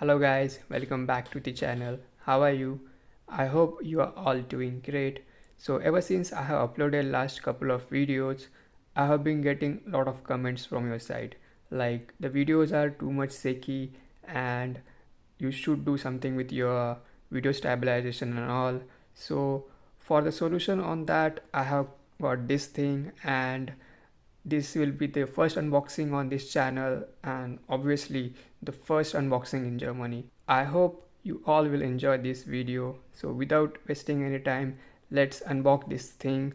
Hello guys, welcome back to the channel. How are you? I hope you are all doing great. So ever since I have uploaded last couple of videos, I have been getting a lot of comments from your side. Like the videos are too much shaky and you should do something with your video stabilization and all. So for the solution on that, I have got this thing, and this will be the first unboxing on this channel and obviously the first unboxing in Germany. I hope you all will enjoy this video. So without wasting any time, let's unbox this thing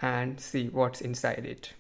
and see what's inside it.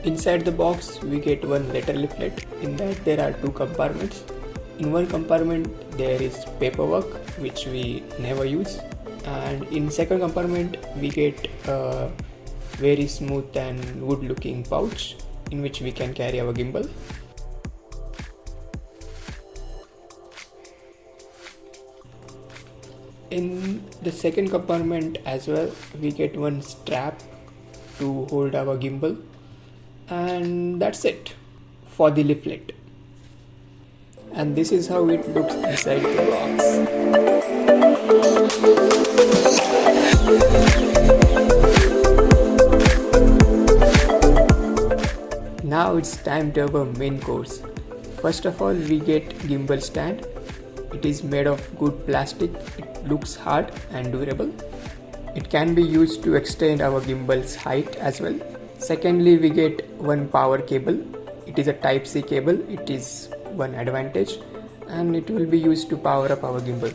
Inside the box we get one letter leaflet. In that there are two compartments. In one compartment there is paperwork which we never use, and in second compartment we get a very smooth and good looking pouch in which we can carry our gimbal. In the second compartment as well we get one strap to hold our gimbal, and that's it for the leaflet. And this is how it looks inside the box. Now it's time to our main course. First of all, we get gimbal stand. It is made of good plastic. It looks hard and durable. It can be used to extend our gimbal's height as well. Secondly, we get one power cable. It is a type C cable. It is one advantage, and it will be used to power up our gimbal.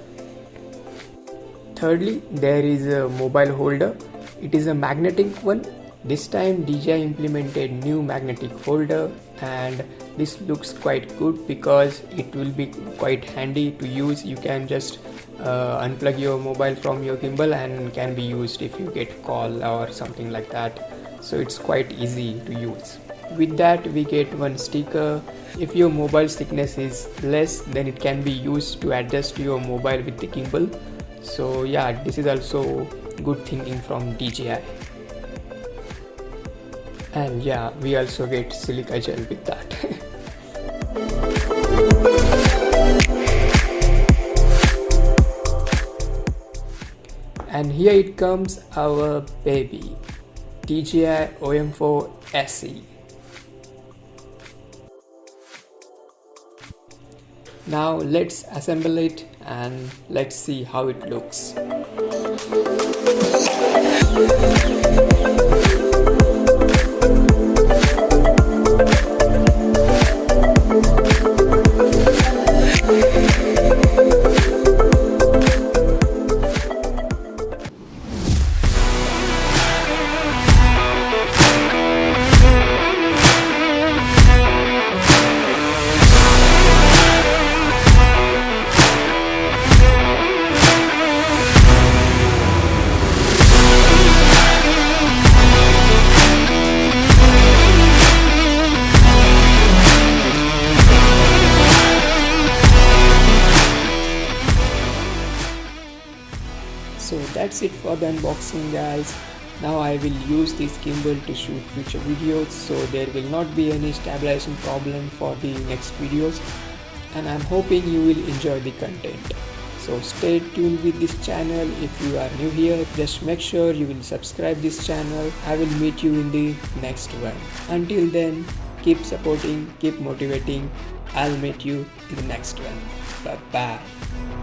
Thirdly, there is a mobile holder. It is a magnetic one. This time DJI implemented new magnetic holder, and this looks quite good because it will be quite handy to use. You can just unplug your mobile from your gimbal and can be used if you get call or something like that. So it's quite easy to use. With that we get one sticker. If your mobile thickness is less, then it can be used to adjust your mobile with the gimbal. So yeah, this is also good thinking from DJI. And yeah, we also get silica gel with that. And here it comes, our baby DJI OM4 SE. Now let's assemble it and let's see how it looks. So that's it for the unboxing, guys. Now I will use this gimbal to shoot future videos, so there will not be any stabilization problem for the next videos, and I'm hoping you will enjoy the content. So stay tuned with this channel. If you are new here, just make sure you will subscribe this channel. I will meet you in the next one. Until then, keep supporting, keep motivating. I'll meet you in the next one. Bye bye.